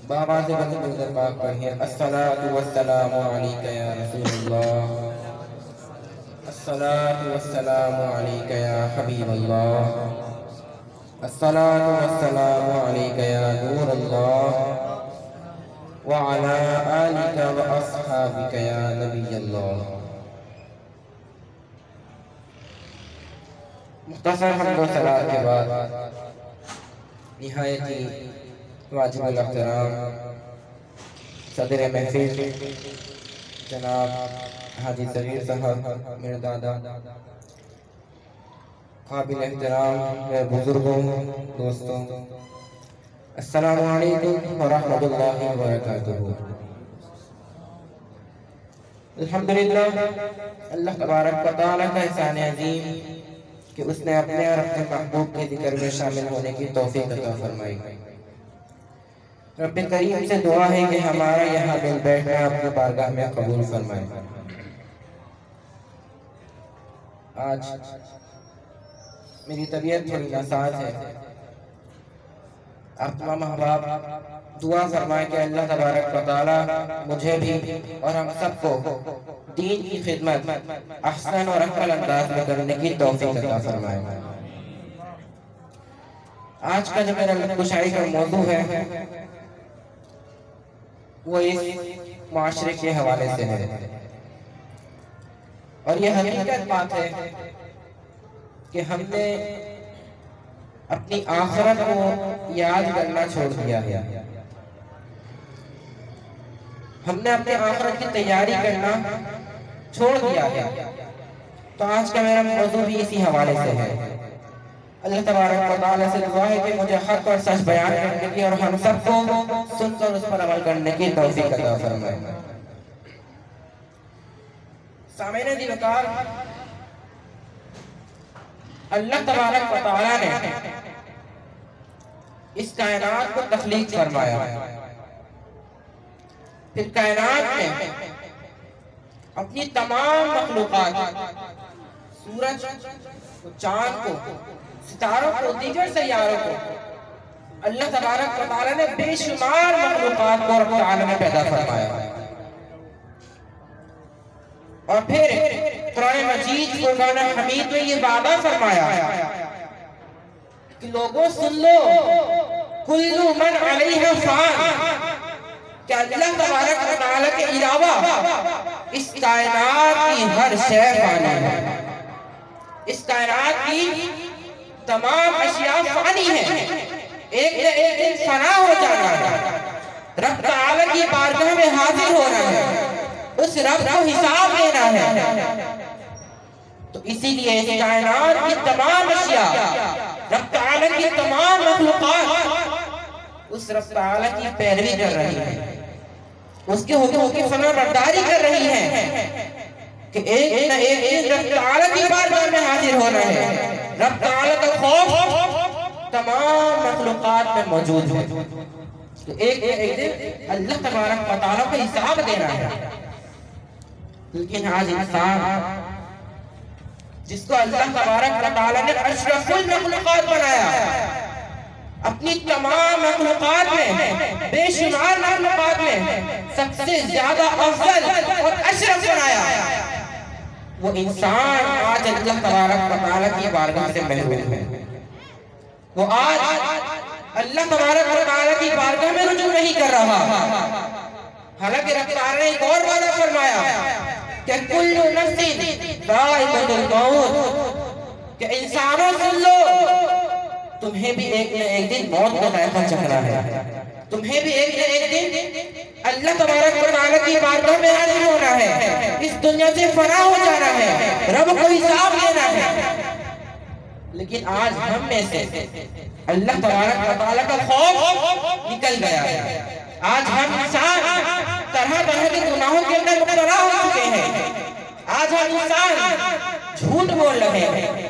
بابا سے بلند در پاک پڑھیں الصلاة والسلام علیکہ یا رسول اللہ، الصلاة والسلام علیکہ یا حبیب اللہ، الصلاة والسلام علیکہ یا نور اللہ، وعلا آلکہ واصحابکہ یا نبی اللہ۔ مختصر حمد و صلاۃ کے بعد نہایت ہی واجب الاحترام صدر محفل جناب حاجی صغیر صاحب، میرے دادا، قابل احترام میرے بزرگوں، دوستوں، السلام علیکم ورحمۃ اللہ وبرکاتہ۔ الحمدللہ، اللہ تبارک و تعالیٰ کا احسان عظیم کہ اس نے اپنے اور اپنے محبوب کے ذکر میں شامل ہونے کی توفیق عطا فرمائی۔ رب کریم سے دعا ہے کہ ہمارا یہاں مل بیٹھنا اپنی بارگاہ میں قبول فرمائے۔ آج میری طبیعت تھوڑی ناساز ہے، آپ تمام احباب دعا فرمائے کہ اللہ تبارک و تعالیٰ مجھے بھی اور ہم سب کو دین کی خدمت احسن اور اکمل انداز میں کرنے کی توفیق عطا فرمائے۔ آج کا جو میرا گشائی کا موضوع ہے وہ اس معاشرے کے حوالے سے ہے، اور یہ حقیقت بات ہے کہ ہم نے اپنی آخرت کو یاد کرنا چھوڑ دیا ہے، ہم نے اپنے آخرت کی تیاری کرنا چھوڑ دیا ہے۔ تو آج کا میرا موضوع بھی اسی حوالے سے ہے۔ اللہ تبارک و تعالیٰ سے دعا ہے کہ مجھے حق اور سچ بیان کرنے کی اور ہم سب کو سن کر اس پر عمل کرنے کی توفیق عطا فرمائے۔ سامعین دی وقار، اللہ تبارک و تعالیٰ نے اس کائنات کو تخلیق فرمایا، پھر کائنات میں اپنی تمام مخلوقات، سورج کو، چاند کو، ستاروں کو، دیگر سیاروں کو، اللہ تبارک و تعالیٰ نے بے شمار مخلوقات کو رب العالمین میں پیدا فرمایا، اور پھر قرآن مجید فرقان حمید میں یہ وعدہ فرمایا کہ لوگوں سن لو، کل من علیہا فان، کہ اللہ تبارک و تعالیٰ کے علاوہ اس کائنات کی ہر شے فانی ہے، اس کائنات کی تمام اشیاء فانی ہیں، ایک نہ ایک دن فنا ہو جانا ہے، رب تعالیٰ کی بارگاہ میں حاضر ہونا ہے، اس رب کو حساب دینا ہے۔ تو اسی لیے اس کائنات کی تمام اشیاء، رب تعالیٰ کی تمام مخلوقات اس رب تعالیٰ کی پیروی کر رہی ہیں، اس کے حکموں کی فرما برداری کر رہی ہیں کہ ایک نہ ایک دن رب تعالیٰ کی بارگاہ میں حاضر ہونا ہے۔ رب تعالیٰ کا خوف تمام مخلوقات میں موجود ہے، ایک نہ ایک دن اللہ تبارک و تعالیٰ کو حساب دینا ہے۔ لیکن آج انسان جس کو اللہ تبارک و تعالیٰ نے اشرف المخلوقات بنایا، اپنی تمام مخلوقات میں، بے شمار مخلوقات میں سب سے زیادہ افضل اور اشرف بنایا، وہ انسان آج اللہ تبارک و تعالیٰ کی بارگاہ سے محروم ہے۔ وہ آج اللہ تبارک و تعالیٰ کی بارگاہ میں رجوع نہیں کر رہا، حالانکہ رب تعالیٰ نے ایک اور وعدہ فرمایا کہ کل نفس ذائقۃ الموت، کہ انسانوں سن لو، تمہیں بھی ایک نہ ایک دن موت کا ذائقہ چکھنا ہے، تمہیں بھی ایک نہ ایک دن اللہ تبارک و تعالیٰ کی بارگاہ میں حاضر ہونا ہے، اس دنیا سے فنا ہو جانا ہے، رب کو حساب دینا ہے۔ لیکن آج ہم میں سے اللہ تبارک و تعالیٰ کا خوف نکل گیا ہے، آج ہم انسان طرح طرح کے گناہوں کے اندر مبتلا ہو چکے ہیں، آج ہم انسان جھوٹ بول رہے ہیں،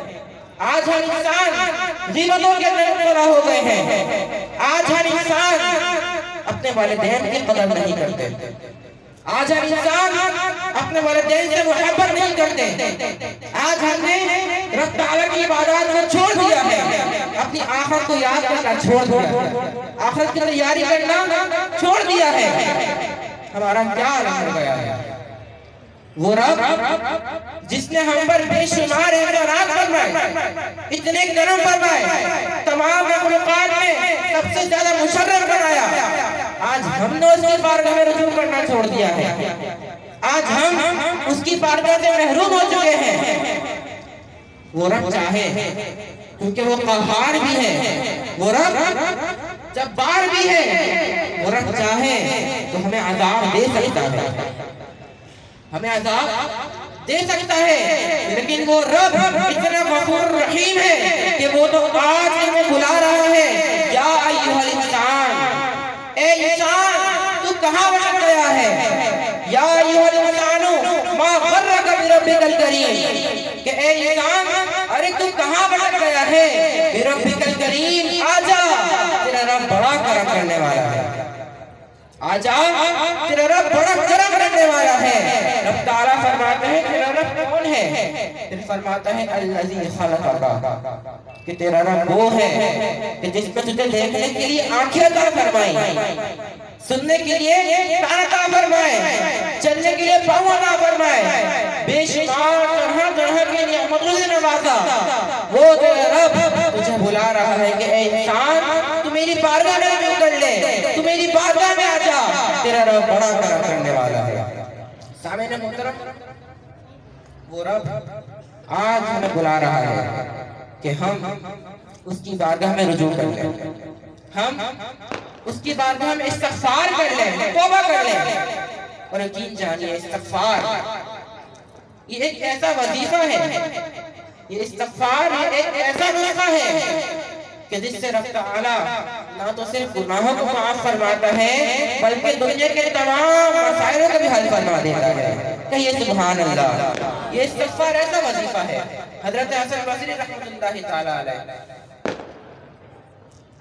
آج ہم انسان غیبتوں کے اندر مبتلا ہو گئے ہیں، آج ہم انسان اپنے والدین کی قدر نہیں کرتے، آج ہم انسان اپنے والدین سے محبت نہیں کرتے. آج ہم نے رب تعالیٰ کی عبادات کو چھوڑ دیا ہے, اپنی آخرت کو یاد کرنا چھوڑ دیا ہے, آخرت کی تیاری کرنا چھوڑ دیا ہے. ہمارا کیا حال ہو گیا ہے؟ وہ رب جس نے ہم پر بے شمار احسانات فرمائے, اتنے کرم فرمائے, تمام مخلوقات میں سب سے زیادہ مشرف بنایا, آج ہم نے اس کی بارگاہ میں رجوع کرنا چھوڑ دیا ہے. آج ہم اس کی بارگاہ سے محروم ہو چکے ہیں. وہ رب چاہے, کیونکہ وہ قہار بھی ہے, وہ رب جبار بھی ہے, وہ رب چاہے تو ہمیں عذاب دے سکتا ہے, ہمیں عذاب دے سکتا ہے. لیکن وہ رب اتنا غفور رحیم ہے کہ وہ تو آج ہمیں بلا رہا ہے, یا ایھا الانسان, اے انسان تو کہاں بھٹک گیا ہے, یا ایھا الانسان ما غرک بربک الکریم, کہ اے انسان ارے تو کہاں بھٹک گیا ہے, بربک الکریم, آجا تیرا رب بڑا کرم کرنے والا ہے, آجا تیرا رب بڑا کرم کرنے والا ہے. رب تعالیٰ فرماتا ہے تیرا رب کون ہے؟ پھر فرماتا ہے الذی خلقک, کہ تیرا رب وہ ہے کہ جس میں تجھے دیکھنے کے لیے آنکھیں عطا فرمائیں, سننے کے لیے کان عطا فرمائے, چلنے کے لیے پاؤں عطا فرمائے, بے شمار طرح طرح کی نعمتوں سے نوازا. وہ تیرا رب تجھے بلا رہا ہے کہ اے انسان تو میری بارگاہ میں رجوع کر لے, تو میری بارگاہ میں آ جا, تیرا رب بڑا کرم کرنے والا ہے. سامعین محترم, وہ رب آج ہمیں بلا رہا ہے کہ ہم اس کی بارگاہ میں رجوع کر لیں, ہم اس کی بارگاہ میں استغفار کر لیں, توبہ کر لیں. اور یقین جانیے استغفار یہ ایک ایسا وظیفہ ہے, یہ استغفار ایک ایسا نسخہ ہے کہ جس سے رب تعالیٰ نہ تو صرف گناہوں کو معاف فرماتا ہے بلکہ دنیا کے تمام مسائلوں کو بھی حل فرما دیتا ہے. کہیے سبحان اللہ. یہ استغفار ایسا وظیفہ ہے. حضرت حسن بصری رحمۃ اللہ تعالیٰ علیہ,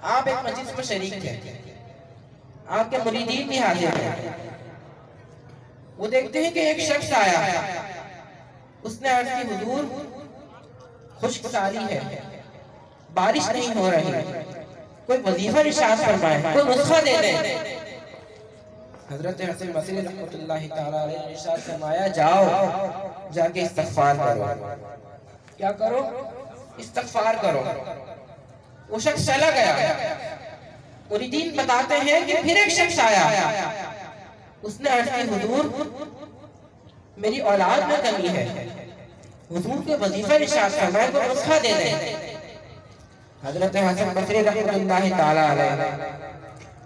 آپ ایک مجلس میں شریک تھے, آپ کے مریدین بھی حاضر ہیں. وہ دیکھتے ہیں کہ ایک شخص آیا, اس نے عرض کی حضور خشک سالی ہے, بارش نہیں ہو رہی, کوئی وظیفہ ارشاد فرمائے, کوئی نسخہ دے دیں. حضرت حسن بصری رحمۃ اللہ تعالیٰ علیہ نے ارشاد فرمایا جاؤ جا کے استغفار کرو. کیا کرو؟ استغفار کرو. وہ شخص چلا گیا. مریدین بتاتے ہیں کہ پھر ایک شخص آیا, اس نے عرض کی حضور میری اولاد میں کمی ہے, حضور کے وظیفہ ارشاد فرمائے, کوئی نسخہ دے دیں. حضرت حسن بصری رحمۃ اللہ تعالیٰ علیہ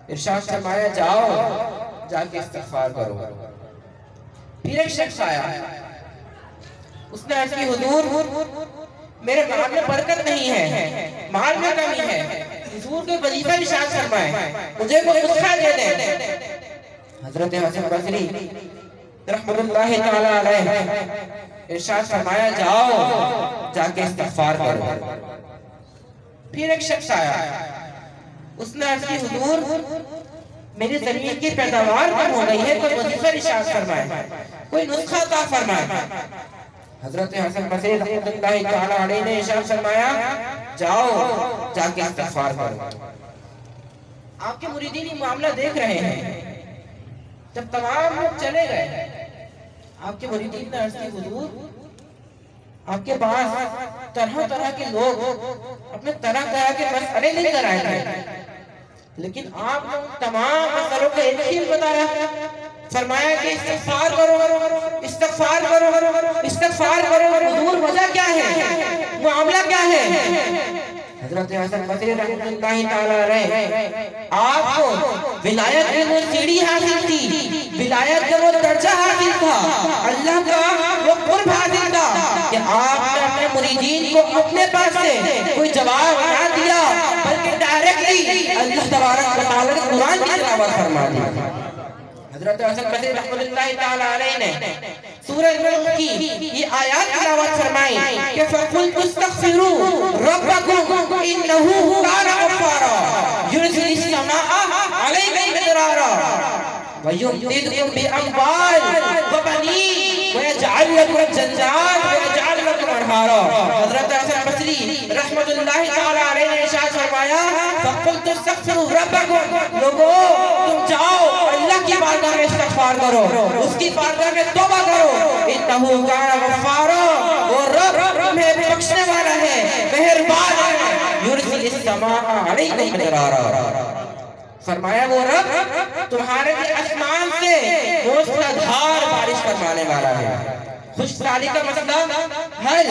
ارشاد فرمایا جاؤ جا کے استغفار کرو. پھر ایک شخص آیا, اس نے عرض کی حضور میرے مال میں برکت نہیں ہے, مال میں کمی ہے, حضور کے وظیفہ ارشاد فرمائے, مجھے کوئی نسخہ دے دیں. حضرت حسن بصری رحمۃ اللہ تعالیٰ علیہ ارشاد فرمایا جاؤ جا کے استغفار کرو. پھر ایک شخص آیا, اس نے عرض کی حضور میری زمین کی پیداوار کم ہو گئی ہے, کوئی وظیفہ ارشاد فرمائے, کوئی نسخہ عطا فرمائے. حضرت حسن بصری رحمۃ اللہ تعالیٰ علیہ نے ارشاد فرمایا جاؤ جا کے استغفار کرو. آپ کے مریدین یہ معاملہ دیکھ رہے ہیں. جب تمام لوگ چلے گئے, آپ کے مریدین نے عرض کی حضور آپ کے پاس طرح طرح کے لوگ اپنے طرح طرح کے مسئلے لے کر آئے تھے, لیکن آپ نے تمام مسئلوں کو ایک ہی بتایا, فرمایا کہ استغفار کرو, استغفار کرو, استغفار کرو. حضور وجہ کیا ہے, معاملہ کیا ہے؟ حضرت حسن بصری رحمۃ اللہ تعالیٰ علیہ آپ کو ولایت میں وہ سیڑھی حاصل تھی, ولایت کا وہ درجہ حاصل تھا, اللہ کا وہ قرب حاصل تھا کہ آپ نے اپنے مریدین کو اپنے پاس سے کوئی جواب نہ دیا بلکہ ڈائریکٹلی اللہ تبارک و تعالیٰ نے قرآن کی تلاوت فرما دی. حضرت حسن بصری رحمۃ اللہ تعالیٰ علیہ نے سورہ نوح کی یہ آیات تلاوت فرمائی کہ فَقُلْتُ اسْتَغْفِرُوا رَبَّكُمْ إِنَّهُ كَانَ غَفَّارًا يُرْسِلِ السَّمَاءَ عَلَيْكُمْ مِدْرَارًا. وَيُمْدِدْكُمْ بِأَمْوَالٍ وَبَنِينَ وَيَجْعَلْ لَكُمْ جَنَّاتٍ وَيَجْعَلْ لَكُمْ أَنْهَارًا۔ حضرت حسن بصری رحمت اللہ تعالی علیہ نے ارشاد فرمایا فَقُلْتُ اسْتَغْفِرُوا رَبَّكُمْ، لوگو تم جاؤ اللہ کی بارگاہ میں استغفار کرو، اس کی بارگاہ میں توبہ کرو، اِنَّهُ كَانَ غَفَّارًا، وہ رب تمہیں بخشنے والا ہے، مہربان ہے، يُرْسِلِ السَّمَاءَ عَلَيْكُمْ مِدْرَارًا۔ فرمایا وہ رب تمہارے لیے آسمان سے موسلا دھار بارش فرمانے والا ہے۔ خوشحالی کا مسئلہ حل۔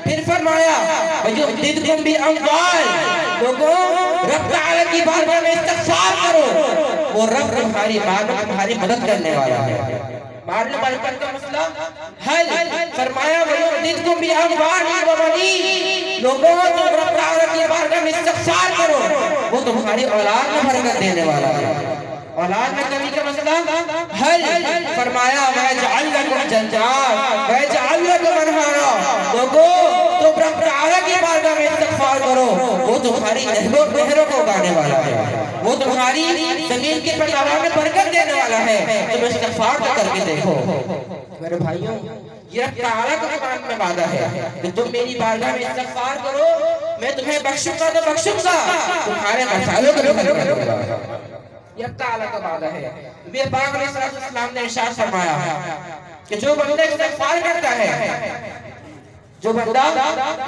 پھر فرمایا وَيُمْدِدْكُمْ بِأَمْوَالٍ، لوگوں رب تعالی کی بارگاہ میں استغفار کرو، وہ رب تمہاری مدد کرنے والا ہے۔ مال و برکت کا مسئلہ حل۔ فرمایا وَيُمْدِدْكُمْ بِأَمْوَالٍ وَبَنِينَ، لوگوں تم رب تعالی کی بارگاہ میں استغفار کرو، وہ تمہاری اولاد میں برکت دینے والا ہے۔ اولاد میں کمی کا مسئلہ حل۔ فرمایا وَيَجْعَلْ لَكُمْ جَنَّاتٍ وَيَجْعَلْ لَكُمْ أَنْهَارًا، لوگوں تم رب تعالی کی بارگاہ میں استغفار کرو، وہ تمہاری نہروں کو اگانے والا ہے، وہ تمہاری زمین کی پیداوار میں برکت دینے والا ہے۔ تم استغفار کر کے دیکھو میرے بھائیوں، یہ رب تعالیٰ کا قرآن میں وعدہ ہے کہ تم میری بارگاہ میں استغفار کرو، میں تمہیں بخشوں گا تو بخشوں گا، تمہارے مسائلوں کو حل کروں گا۔ یہ رب تعالیٰ کا وعدہ ہے۔ نبی پاک علیہ السلام نے ارشاد فرمایا کہ جو بندہ استغفار کرتا ہے، جو بندہ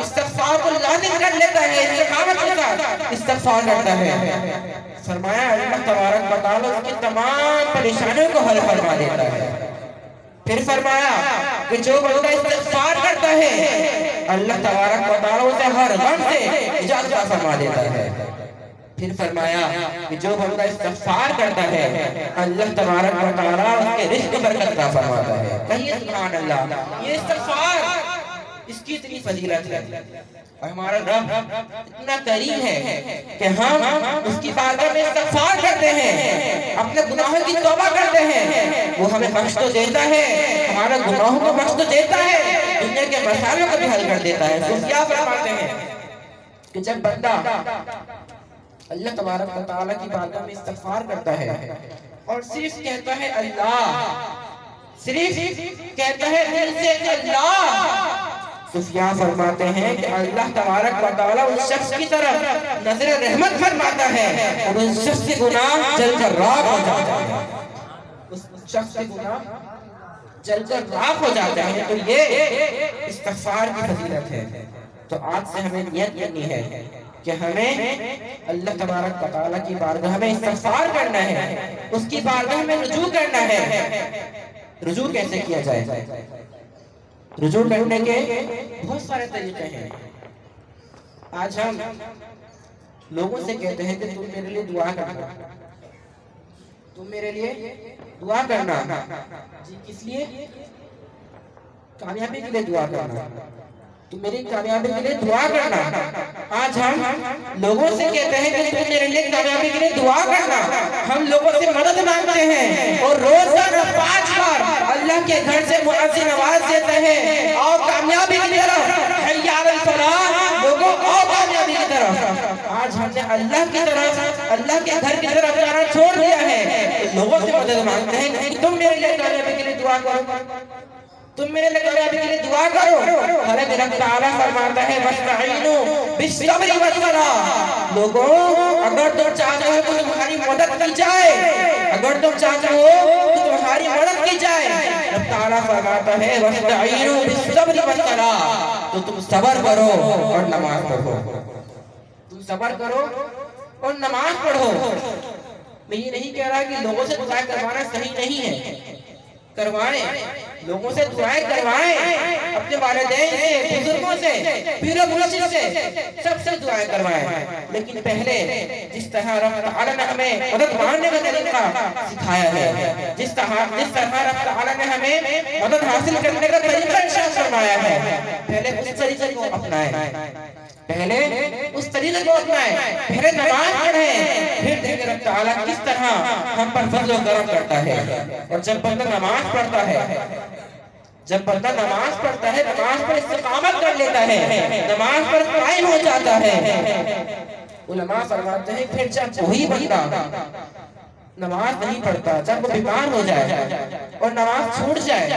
استغفار کو لازم کر لیتا ہے، استقامت کے ساتھ استغفار کرتا ہے، فرمایا اللہ تبارک و تعالیٰ اس کی تمام پریشانیوں کو حل فرما دیتا ہے۔ پھر فرمایا کہ جو بندہ استغفار کرتا ہے اللہ تبارک و تعالیٰ اسے ہر غم سے نجات عطا فرما دیتا ہے۔ پھر فرمایا کہ جو بندہ استغفار کرتا ہے اللہ تبارک و تعالیٰ اس کے رزق میں برکت عطا فرماتا ہے۔ کہیے سبحان اللہ۔ یہ استغفار اس کی اتنی فضیلت ہے اور ہمارا رب اتنا کریم ہے کہ ہم اس کی بارگاہ میں استغفار کرتے ہیں، اپنے گناہوں کی توبہ کرتے ہیں، وہ ہمیں بخش تو دیتا ہے، ہمارے گناہوں کو بخش تو دیتا ہے، دنیا کے مسائلوں کو بھی حل کر دیتا ہے۔ صوفیاء فرماتے ہیں کہ جب بندہ اللہ تبارک و تعالیٰ کی بارگاہ میں استغفار کرتا ہے اور صرف کہتا ہے اللہ، صرف کہتا ہے دل سے اللہ، صوفیاء فرماتے ہیں کہ اللہ تبارک و تعالیٰ اس شخص کی طرف نظر رحمت فرماتا ہے اور اس شخص کے گناہ جل کر راکھ ہو جاتا ہے، اس شخص کے گناہ جل کر راکھ ہو جاتا ہے۔ تو یہ استغفار کی فضیلت ہے۔ تو آج سے ہمیں نیت کرنی ہے کہ ہمیں اللہ تبارک و تعالیٰ کی بارگاہ میں استغفار کرنا ہے، اس کی بارگاہ میں رجوع کرنا ہے۔ رجوع کیسے کیا جائے؟ رجوع کرنے کے بہت سارے طریقے ہیں۔ آج ہم لوگوں سے کہتے ہیں کہ تم میرے لیے دعا کرنا، تم میرے لیے دعا کرنا، جی کس لیے؟ کامیابی کے لیے دعا کرنا، تم میری کامیابی کے لیے دعا کرنا۔ آج ہم لوگوں سے کہتے ہیں کہ تم میرے لیے کامیابی کے لیے دعا کرنا، ہم لوگوں سے مدد مانگتے ہیں اور روزانہ 5 بار اللہ کے گھر سے مؤذن آواز دیتے ہیں اور کامیابی کی طرف، حی علی الفلاح، لوگوں اور کامیابی کی طرف۔ آج ہم نے اللہ کی طرف، اللہ کے گھر کی طرف جانا چھوڑ دیا ہے، لوگوں سے مدد مانگتے ہیں کہ تم میرے لیے کامیابی کے لیے دعا کرو، تم میرے لیے کامیابی کے لیے دعا کرو۔ حضرت رب تعالیٰ فرماتا ہے وَاسْتَعِینُوا بِالصَّبْرِ وَالصَّلَاةِ، لوگوں اگر تم چاہتے ہو تو تمہاری مدد کی جائے، اگر تم چاہتے ہو تو تمہاری مدد کی جائے، رب تعالیٰ فرماتا ہے وَاسْتَعِینُوا بِالصَّبْرِ وَالصَّلَاةِ، تو تم صبر کرو اور نماز پڑھو، تم صبر کرو اور نماز پڑھو۔ میں یہ نہیں کہہ رہا کہ لوگوں سے دعائیں کروانا صحیح نہیں ہے، کروائیں، لوگوں سے دعائیں کروائیں، اپنے والدین سے، بزرگوں سے، پیر و مرشد سے، سب سے دعائیں کروائیں، لیکن پہلے جس طرح رب تعالیٰ نے ہمیں مدد مانگنے کا طریقہ سکھایا ہے، جس طرح رب تعالیٰ نے ہمیں مدد حاصل کرنے کا طریقہ ارشاد فرمایا ہے، پہلے اس طریقے کو اپنائیں، پہلے اس طریقے کو اپنائیں، پہلے نماز پڑھیں، پھر دیکھیں رب تعالیٰ کس طرح ہم پر فضل و کرم کرتا ہے۔ اور جب بندہ نماز پڑھتا ہے، جب بندہ نماز پڑھتا ہے، نماز پر استقامت کر لیتا ہے، نماز پر قائم ہو جاتا ہے، علماء فرماتے ہیں پھر جب وہی بندہ نماز نہیں پڑھتا، جب وہ بیمار ہو جائے اور نماز چھوٹ جائے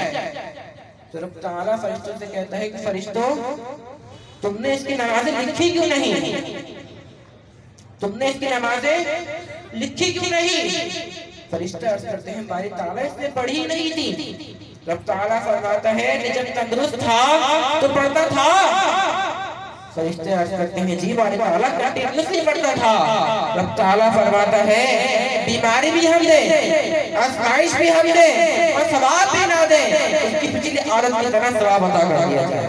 تو رب تعالیٰ فرشتوں سے کہتا ہے کہ فرشتوں تم نے اس کی نمازیں لکھی کیوں نہیں؟ تم نے اس کی نمازیں لکھی کیوں نہیں؟ فرشتہ عرض کرتے ہیں باری تعالیٰ اس نے پڑھی نہیں تھی۔ رب تعالیٰ فرماتا ہے کہ جب تندرست تھا تو پڑھتا تھا۔ فرشتے عرض کرتے ہیں جی باری تعالیٰ کنٹینیوس نہیں پڑھتا تھا۔ رب تعالیٰ فرماتا ہے بیماری بھی ہم دیں، آزمائش بھی ہم دیں اور ثواب بھی نہ دیں، اس کی پچھلی عادت کی طرح ثواب عطا کر دیا جائے۔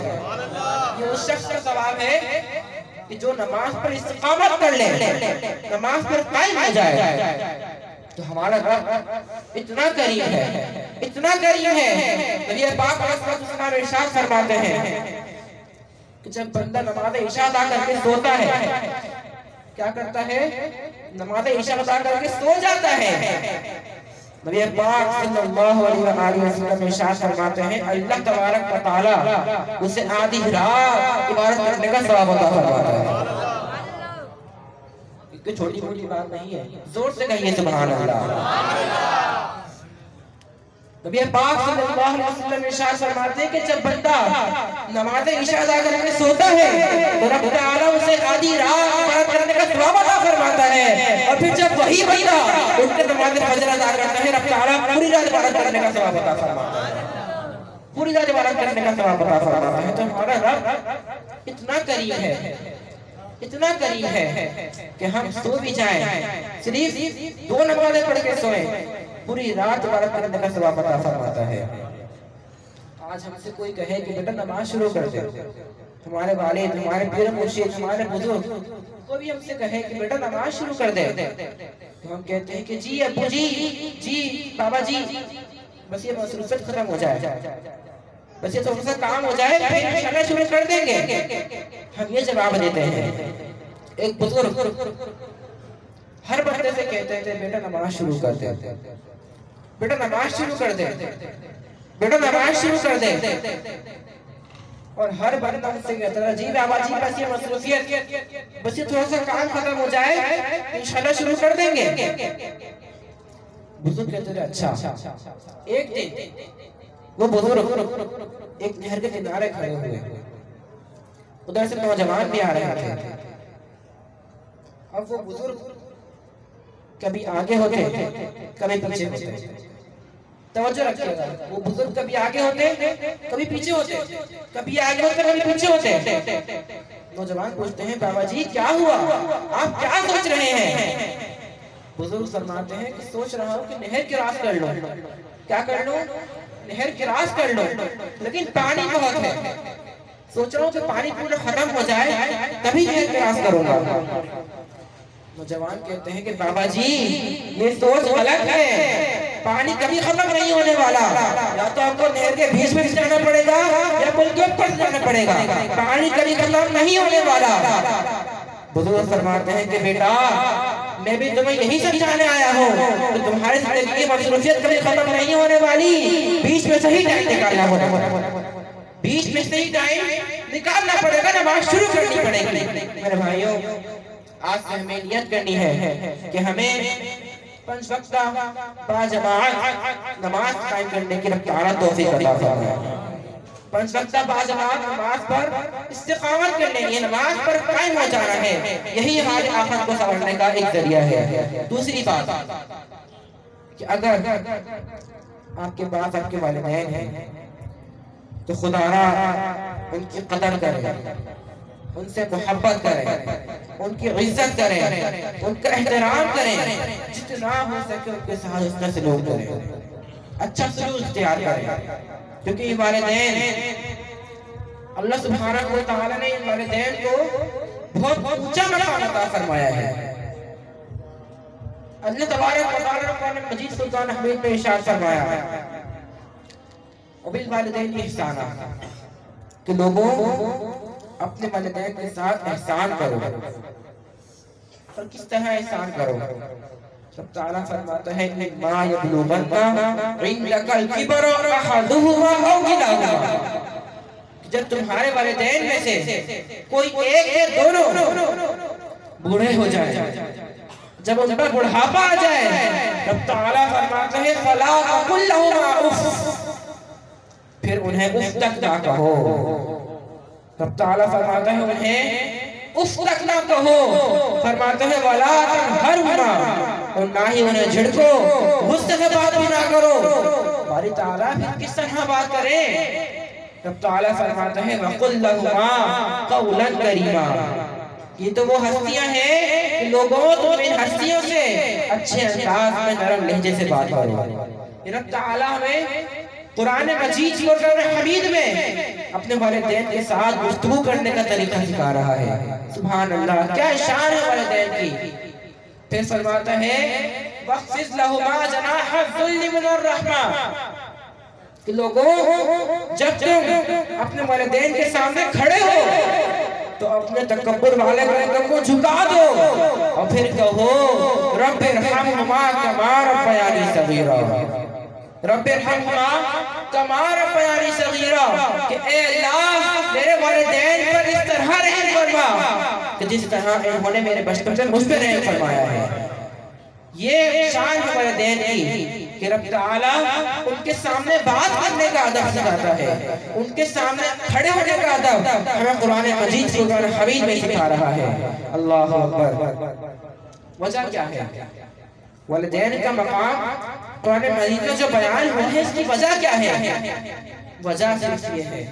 یہ اس شخص کا ثواب ہے کہ جو نماز پر استقامت کر لے، نماز پر قائم ہو جائے۔ تو ہمارا رب اتنا کریم ہے، اتنا کریم ہے، نبی پاک علیہ الصلوۃ والسلام ارشاد فرماتے ہیں کہ جب بندہ نماز عشاء ادا کر کے سوتا ہے، کیا کرتا ہے؟ نماز عشاء ادا کر کے سو جاتا ہے۔ نبی پاک صلی اللہ علیہ وآلہ وسلم ارشاد فرماتے ہیں اللہ تبارک و تعالی اسے آدھی رات عبادت کرنے کا ثواب عطا فرماتا ہے۔ کوئی چھوٹی موٹی بات نہیں ہے، زور سے کہیے سبحان اللہ۔ نبی پاک صلی اللہ علیہ وسلم ارشاد فرماتے ہیں کہ جب بندہ نماز عشاء ادا کر کے سوتا ہے تو رب تعالیٰ اسے آدھی رات عبادت کرنے کا ثواب عطا فرماتا ہے، اور پھر جب وہی بندہ اٹھ کے نماز فجر ادا کرتا ہے رب تعالیٰ پوری رات عبادت کرنے کا ثواب عطا فرماتا ہے، پوری رات عبادت کرنے کا ثواب عطا فرماتا ہے۔ تو ہمارا رب اتنا کریم ہے، اتنا کریم ہے کہ ہم سو بھی جائیں، صرف 2 نمازیں پڑھ کے سوئیں، پوری رات عبادت کرنے کا ثواب عطا فرماتا ہے۔ آج ہم سے کوئی کہے کہ بیٹا نماز شروع کر دے، ہمارے والد، ہمارے پیر مرشد، ہمارے بزرگ کوئی بھی ہم سے کہے کہ بیٹا نماز شروع کر دے، تو ہم کہتے ہیں کہ جی ابو جی، جی بابا جی، بس یہ مصروفیت ختم ہو جائے، بس یہ تھوڑا سا کام ہو جائے پھر انشاءاللہ شروع کر دیں گے۔ ہم یہ جواب دیتے ہیں۔ ایک بزرگ ہر بندے سے کہتے تھے بیٹا نماز شروع کر دے، بیٹا نماز شروع کر دے، بیٹا نماز شروع کر دے، اور ہر بندہ ان سے کہتا تھا جی بابا جی بس یہ مصروفیت، بس یہ تھوڑا سا کام ختم ہو جائے انشاءاللہ شروع کر دیں گے۔ بزرگ کہتے تھے اچھا۔ ایک دن وہ بزرگ ایک نہر کے کنارے کھڑے ہوئے، ادھر سے نوجوان بھی آ رہے تھے۔ اب وہ بزرگ کبھی آگے ہوتے کبھی پیچھے ہوتے، توجہ رکھیے گا، وہ بزرگ کبھی آگے ہوتے کبھی پیچھے ہوتے، کبھی آگے ہوتے کبھی پیچھے ہوتے۔ نوجوان پوچھتے ہیں بابا جی کیا ہوا، آپ کیا سوچ رہے ہیں؟ بزرگ فرماتے ہیں کہ سوچ رہا ہوں کہ نہر کراس کر لو۔ کیا کر لو؟ نہر کراس کر لو، لیکن پانی بہت ہے، سوچ رہا ہوں کہ پانی پورا ختم ہو جائے تبھی نہر کراس کروں گا۔ نوجوان کہتے ہیں کہ بابا جی یہ سوچ غلط ہے، پانی کبھی ختم نہیں ہونے والا، یا تو آپ کو نہر کے بیچ میں جانا پڑے گا یا پل کے اوپر جانا پڑے گا، پانی کبھی ختم نہیں ہونے والا۔ بزرگ فرماتے ہیں کہ بیٹا میں بھی تمہیں یہی سمجھانے آیا ہوں کہ تمہارے زندگی کی مصروفیت کبھی ختم نہیں ہونے والی، بیچ میں صحیح ٹائم نکالنا پڑے گا، بیچ میں صحیح ٹائم نکالنا پڑے گا، نماز شروع کرنی پڑے گی۔ میرے بھائیوں آج سے ہمیں نیت کرنی ہے کہ ہمیں 5 وقتہ باجماعت نماز قائم کرنے کی رب تعالیٰ توفیق عطا فرمائے۔ 5 وقتہ باجماعت نماز پر استقامت کرنے کی، نماز پر قائم ہو جانا ہے، یہی ہماری آخرت کو سنورنے کا ایک ذریعہ ہے۔ دوسری بات کہ اگر آپ کے پاس آپ کے والدین ہیں تو خدا را ان کی قدر کریں، ان سے محبت کریں، ان کی عزت کریں، ان کا احترام کریں، جتنا ہو سکے ان کے ساتھ اس کا سلوک کریں، اچھا سلوک اختیار کریں، کیونکہ یہ والدین اللہ سبحانہ و تعالی نے ان والدین کو بہت اونچا مقام عطا فرمایا ہے۔ اللہ تبارک و تعالی نے قرآن مجید سورۃ حمید میں ارشاد فرمایا ہے وبالوالدین احسانا کہ لوگوں اپنے والدین کے ساتھ احسان کرو، اور کس طرح احسان کرو؟ سب تعالیٰ فرماتا ہے مَا يَبْلُغَنَّ عِنْدَكَ الْكِبَرَ أَحَدُهُمَا أَوْ كِلَاهُمَا، جب تمہارے والدین میں سے کوئی ایک یا دونوں بوڑھے ہو جائے، جب ان پر بڑھاپا آ جائے، رب رب تعالیٰ فرماتے ہیں فَلَا تَقُلْ لَهُمَا اُفٍّ، پھر انہیں اف تک نہ کہو۔ رب تعالیٰ فرماتے ہیں انہیں اف تک نہ کہو، فرماتے ہیں وَلَا تَنْهَرْهُمَا، اور نہ ہی انہیں جھڑکو، غصے سے بات بھی نہ کرو۔ باری تعالیٰ پھر کس طرح بات کرے؟ رب تعالیٰ فرماتے ہیں وَقُلْ لَهُمَا قَوْلًا كَرِيمًا، یہ تو وہ ہستیاں ہیں کہ لوگوں تم ان ہستیوں سے اچھے انداز میں نرم لہجے سے بات کرو۔ رب تعالیٰ ہمیں قرآن مجید فرقان حمید میں اپنے والدین کے ساتھ گفتگو کرنے کا طریقہ سکھا رہا ہے۔ سبحان اللہ، کیا شان ہے والدین کی۔ پھر فرماتا ہے وَخْفِضْ لَهُمَا جَنَاحَ الذُّلِّ مِنَ الرَّحْمَةِ، کہ لوگوں جب تم اپنے والدین کے سامنے کھڑے ہو تو اپنے تکبر والے قدم کو جھکا دو اور پھر کہو رب ارحمہما کما ربیانی صغیرا، رب ارحمہما کما ربیانی صغیرا، کہ اے اللہ میرے والدین پر اس طرح رحم فرما کہ جس طرح انہوں نے میرے بچپن سے مجھ پر رحم فرمایا ہے۔ یہ شان ہے والدین کی کہ رب تعالیٰ ان کے سامنے بات کرنے کا ادب سکھاتا ہے، ان کے سامنے کھڑے ہونے کا ادب ہمیں قرآن مجید فرقان حمید میں سکھا رہا ہے۔ اللہ اکبر۔ وجہ کیا ہے؟ والدین کا مقام قرآن مجید میں جو بیان ہوا ہے اس کی وجہ کیا ہے؟ وجہ صرف یہ ہے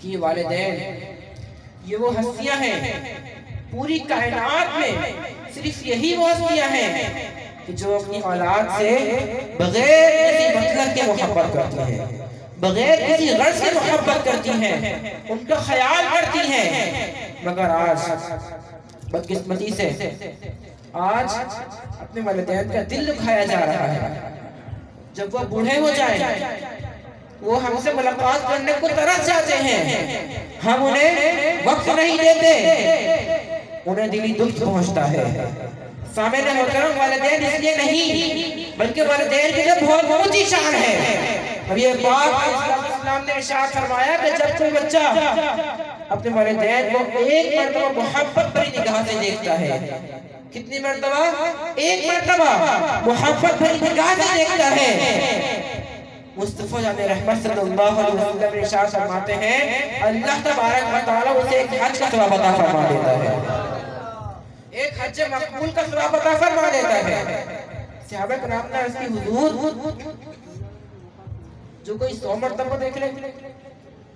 کہ یہ والدین یہ وہ ہستیاں ہیں پوری کائنات میں، صرف یہی وہ ہستیاں ہیں کہ جو اپنی اولاد سے بغیر کسی مطلب کے محبت کرتی ہیں، بغیر کسی غرض کے محبت کرتی ہیں، ان کا خیال کرتی ہیں۔ مگر آج بدقسمتی سے آج اپنے والدین کا دل دکھایا جا رہا ہے۔ جب وہ بوڑھے ہو جائیں وہ ہم سے ملاقات کرنے کو ترس جاتے ہیں، ہم انہیں وقت نہیں دیتے، انہیں دلی دکھ پہنچتا ہے۔ سامنے محترم والدین اس لیے نہیں بلکہ والدین کے لیے بہت اونچی شان ہے۔ اب یہ پاک اسلام نے ارشاد فرمایا کہ جب کوئی بچہ اپنے والدین کو ایک مرتبہ محبت بھری نگاہ سے دیکھتا ہے، کتنی مرتبہ؟ ایک مرتبہ محبت بھری نگاہ سے دیکھتا ہے، مصطفیٰ جان رحمت صلی اللہ علیہ وسلم ارشاد فرماتے ہیں اللہ تبارک و تعالیٰ اسے ایک حج کا ثواب عطا فرما دیتا ہے، ایک حج مقبول کا ثواب عطا فرما دیتا ہے۔ صحابہ کرام نے اس کی حضور جو کوئی 100 مرتبہ دیکھ لے،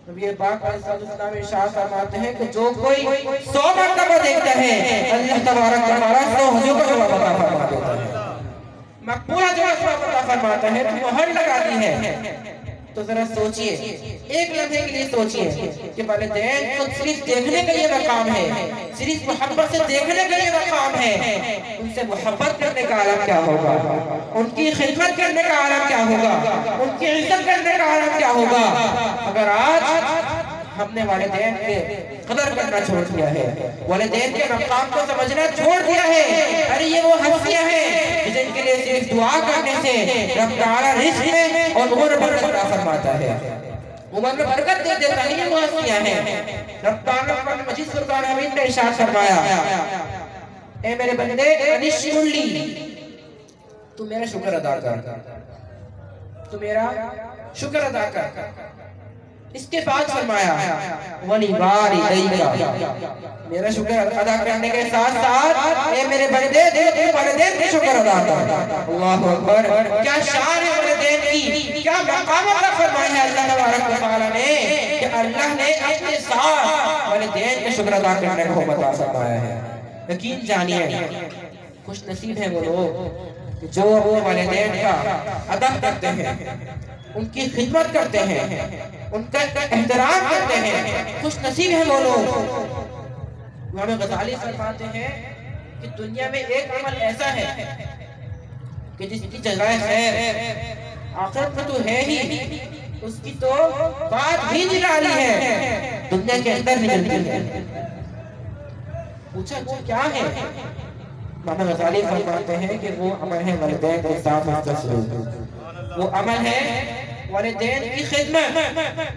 نبی پاک علیہ السلام ارشاد فرماتے ہیں کہ جو کوئی 100 مرتبہ دیکھتا ہے اللہ تبارک و تعالیٰ 100 حجوں کا ثواب عطا فرما دیتا ہے، مقبول حج کا ثواب عطا فرماتا ہے۔ تو مہر لگاتی ہے تو ذرا سوچئے، ایک لمحے کے لیے سوچئے کہ والدین کو صرف دیکھنے کا یہ مقام ہے، صرف محبت سے دیکھنے کا یہ مقام ہے، ان سے محبت کرنے کا عالم کیا ہوگا، ان کی خدمت کرنے کا عالم کیا ہوگا، ان کی عزت کرنے کا عالم کیا ہوگا۔ اگر آج ہم نے والدین کے قدر کرنا چھوڑ دیا ہے، والدین کے مقام کو سمجھنا چھوڑ دیا ہے، ارے یہ وہ ہستیاں ہیں جن کے لیے صرف دعا کرنے سے رب تعالیٰ رزق میں اور عمر برکت عطا فرماتا ہے، عمر میں برکت دے دیتا ہے، یہ وہ ہستیاں ہیں۔ رب تعالیٰ قرآن مجید فرقان حمید نے ارشاد فرمایا اے میرے بندے انشکر لی، تو میرا شکر ادا کر، تو میرا شکر ادا کر۔ اس کے بعد فرمایا وَلِوَالِدَيْكَ، میرا شکر ادا کرنے کے ساتھ ساتھ اے میرے بندے اپنے والدین کے شکر ادا کر۔ اللہ اکبر، کیا شان ہے والدین کی، کیا مقام عطا فرمایا ہے اللہ تبارک و تعالیٰ نے کہ اللہ نے اپنے ساتھ والدین کے شکر ادا کرنے کو بتا فرمایا ہے۔ یقین جانیے خوش نصیب ہیں وہ لوگ جو اپنے والدین کا ادب کرتے ہیں، ان کی خدمت کرتے ہیں، ان کا احترام کرتے ہیں، خوش نصیب ہیں وہ لوگ۔ امام غزالی فرماتے ہیں کہ دنیا میں ایک عمل ایسا ہے کہ جس کی جزائے خیر آخرت میں تو ہے ہی، اس کی تو بات بھی نرالی ہے، دنیا کے اندر نہیں ملتی ہے۔ پوچھا وہ کیا ہے؟ امام غزالی فرماتے ہیں کہ وہ عمل ہے والدین کے ساتھ سلوک، وہ عمل ہے والدین کی خدمت،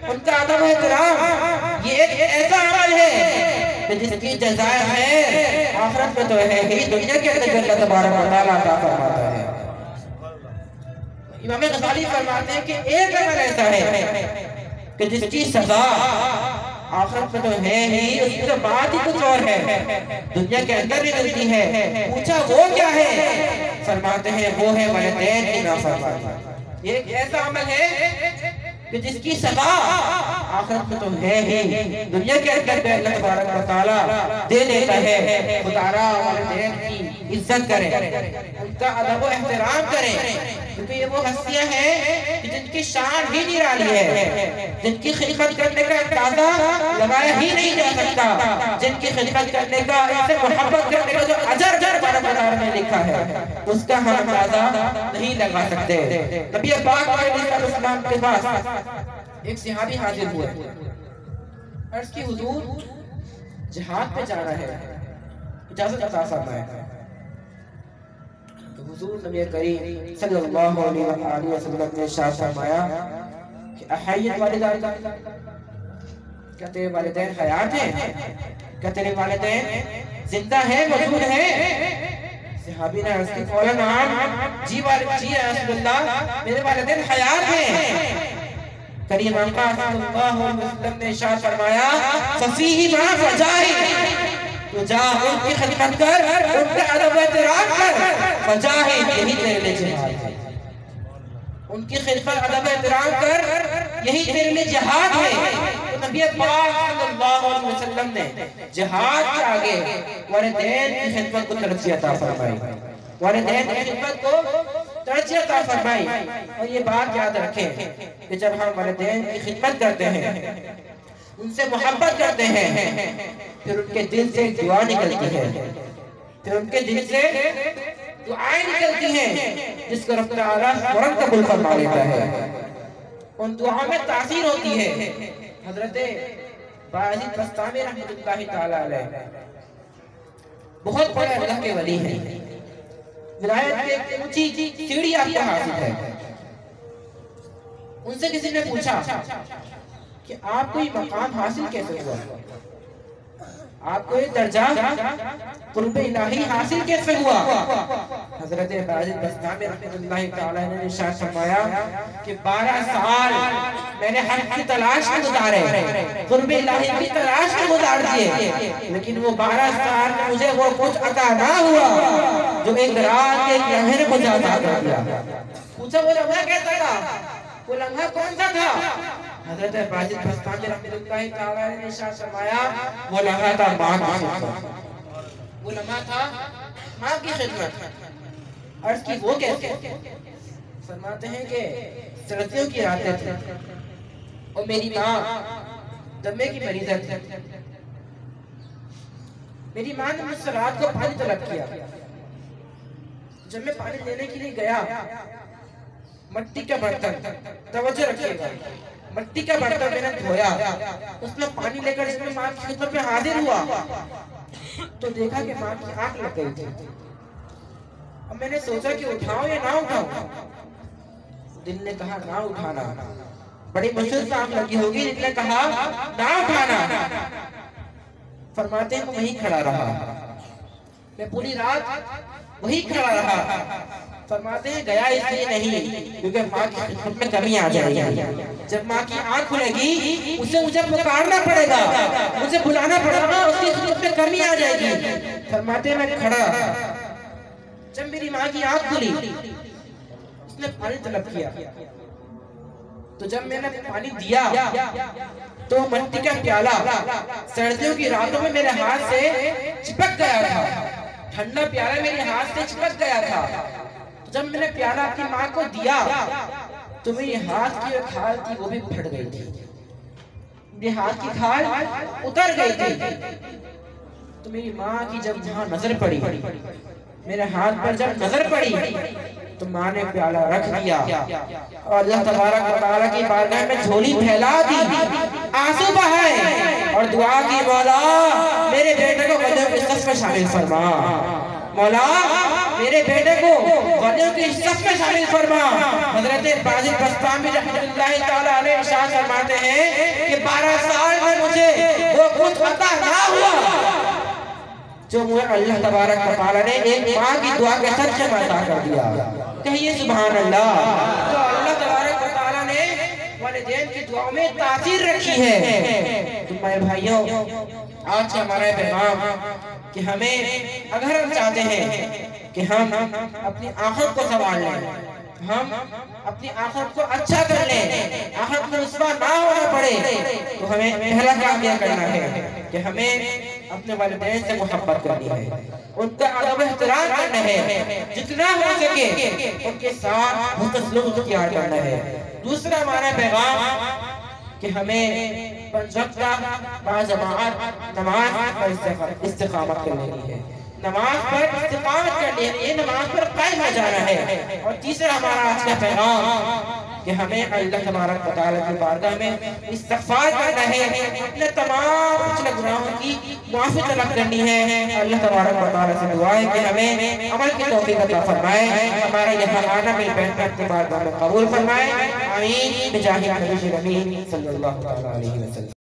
ان کا ادب و احترام، یہ ایک ایسا عمل ہے کہ جس کی جزائے خیر آخرت میں تو ہے ہی، دنیا کے اندر اللہ تبارک و تعالیٰ عطا فرماتا ہے۔ امام غزالی فرماتے ہیں کہ ایک عمل ایسا ہے کہ جس کی سزا آخرت میں تو ہے ہی، اس کی تو بات ہی کچھ اور ہے، دنیا کے اندر بھی ملتی ہے۔ پوچھا وہ کیا ہے؟ فرماتے ہیں وہ ہے والدین کی نافرمانی۔ یہ ایک ایسا عمل ہے کہ جس کی سزا آخرت میں تو ہے ہی، دنیا کے اندر بھی اللہ تبارک و تعالیٰ دے دیتا ہے۔ خدا را والدین کی عزت کریں، ان کا ادب و احترام کریں، کیونکہ یہ وہ ہستیاں ہیں جن کی شان ہی نرالی ہے، جن کی خدمت کرنے کا اندازہ لگایا ہی نہیں جا سکتا، جن کی خدمت کرنے کا، ان سے محبت کرنے کا جو اجر تبارک و تعالیٰ نے لکھا ہے، اس کا ہم اندازہ نہیں لگا سکتے۔ نبی پاک علیہ السلام کے پاس ایک صحابی حاضر ہوئے، عرض کی حضور جہاد پہ جانا ہے، اجازت عطا فرمائیں۔ تو حضور نبی کریم صلی اللہ علیہ وآلہ وسلم نے ارشاد فرمایا کہ احیت والدین، کیا تیرے والدین حیات ہیں؟ کیا تیرے والدین زندہ ہیں، موجود ہیں؟ صحابی نے عرض کی فوراً نعم، جی رسول اللہ میرے والدین حیات ہیں۔ کریم آقا صلی اللہ علیہ وسلم نے ارشاد فرمایا فَفِيهِمَا فَجَاهِدْ، تو جا ان کی خدمت کر، ان کا ادب و احترام کر، فَجَاهِدْ یہی تیرے لیے جہاد ہے، ان کی خدمت ادب و احترام کر، یہی تیرے لیے جہاد ہے۔ تو نبی پاک صلی اللہ علیہ وسلم نے جہاد کے آگے والدین کی خدمت کو ترجیح عطا فرمائی، والدین کی خدمت کو ترجیح عطا فرمائی۔ اور یہ بات یاد رکھیں کہ جب ہم والدین کی خدمت کرتے ہیں، ان سے محبت کرتے ہیں، پھر ان کے دل سے دعا نکلتی ہے، پھر ان کے دل سے دعائیں نکلتی ہیں جس کو رب تعالیٰ فوراً قبول فرما لیتا ہے، ان دعاؤں میں تاثیر ہوتی ہے۔ حضرت باعزید بستامی رحمت اللہ تعالیٰ علیہ بہت بڑے اللہ کے ولی ہیں، ولایت کی ایک اونچی سیڑھی آپ کو حاصل ہے۔ ان سے کسی نے پوچھا کہ آپ کو یہ مقام حاصل کیسے ہوا، آپ کو یہ درجہ قرب الہی حاصل کیسے ہوا؟ حضرت باعزید بستامی رحمت اللہ تعالیٰ نے ارشاد فرمایا کہ 12 سال میں نے حق کی تلاش میں گزارے، قرب الہی کی تلاش میں گزار دیے، لیکن وہ 12 سال میں مجھے وہ کچھ عطا نہ ہوا جو ایک رات کے لمحے نے مجھے عطا کر دیا۔ پوچھا وہ لمحہ کیسا تھا، وہ لمحہ کون سا تھا؟ حضرت باعزید بستامی رحمت اللہ تعالیٰ نے ارشاد فرمایا وہ لمحہ تھا ماں کی خدمت، وہ لمحہ تھا ماں کی خدمت۔ عرض کی وہ کیسے؟ فرماتے ہیں کہ سردیوں کی راتیں تھیں اور میری ماں دمے کی مریضہ تھی، میری ماں نے مجھ سے رات کو پانی طلب کیا، جب میں پانی لینے کے لیے گیا، مٹی کا برتن، توجہ رکھیے گا، مٹی کا برتن میں نے دھویا، اس میں پانی لے کر اس میں ماں کی خدمت میں حاضر ہوا تو دیکھا کہ ماں کی آنکھ لگ گئی تھی۔ اب میں نے سوچا کہ اٹھاؤں یا نہ اٹھاؤں، دل نے کہا نہ اٹھانا، بڑی مشکل سے آنکھ لگی ہوگی، دل نے کہا نہ اٹھانا۔ فرماتے ہیں وہیں کھڑا رہا، میں پوری رات وہی کھڑا رہا۔ فرماتے ہیں گیا اس لیے نہیں کیونکہ ماں کی خدمت میں کمی آ جائے گی، جب ماں کی آنکھ کھلے گی اسے مجھے پکارنا پڑے گا، مجھے بلانا پڑے گا، اس کی خدمت میں کمی آ جائے گی۔ فرماتے ہیں میں کھڑا رہا، جب میری ماں کی آنکھ کھلی اس نے پانی طلب کیا، تو جب میں نے پانی دیا تو مٹی کا پیالہ سردیوں کی راتوں میں میرے ہاتھ سے چپک گیا تھا، ٹھنڈا پیالہ میرے ہاتھ سے چپک گیا تھا۔ جب میں نے پیالہ اپنی ماں کو دیا تو میری ہاتھ کی جو کھال تھی وہ بھی پھٹ گئی تھی، میری ہاتھ کی کھال اتر گئی تھی۔ تو میری ماں کی جب جہاں نظر پڑی، میرے ہاتھ پر جب نظر پڑی تو ماں نے پیالہ رکھ دیا اور اللہ تبارک و تعالیٰ کی بارگاہ میں جھولی پھیلا دی، آنسو بہائے اور دعا کی مولا میرے بیٹے کو ولیوں کی صف میں شامل فرما، مولا میرے بیٹے کو ولیوں کی صف میں شامل فرما۔ حضرت باعزید بستامی رحمت اللہ تعالیٰ علیہ ارشاد فرماتے ہیں کہ 12 سال میں مجھے وہ کچھ عطا نہ ہوا جو مجھے اللہ تبارک و تعالیٰ نے ایک ماں کی دعا کے صدقے میں عطا کر دیا۔ کہیے سبحان اللہ۔ والدین کی دعاؤں میں تاثیر رکھی ہے۔ تو میرے بھائیوں، آج کا ہمارا پیغام کہ ہمیں اگر ہم چاہتے ہیں کہ ہم اپنی آخرت کو سنوار لیں، ہم اپنی آخرت کو اچھا کر لیں، آخرت میں رسوا نہ ہونا پڑے، تو ہمیں پہلا کام یہ کرنا ہے کہ ہمیں اپنے والدین سے محبت کرنی ہے، ان کا ادب و احترام کرنا ہے، جتنا ہو سکے ان کے ساتھ حسن سلوک اختیار کرنا ہے۔ دوسرا ہمارا پیغام کہ ہمیں پنج وقتہ باجماعت نماز پر استقامت کرنی ہے، نماز پر استقامت کرنی ہے، یہ نماز پر قائم ہو جانا ہے۔ اور تیسرا ہمارا آج کا پیغام کہ ہمیں اللہ تبارک و تعالیٰ کی بارگاہ میں استغفار کرنا ہے، اپنے تمام پچھلے گناہوں کی معافی طلب کرنی ہے۔ اللہ تبارک و تعالیٰ سے دعا ہے کہ ہمیں عمل کی توفیق عطا فرمائے، ہمارا یہاں آنا مل بیٹھنا اپنی بارگاہ میں قبول فرمائے۔ آمین بجاہ نبی الامین صلی اللہ علیہ وسلم۔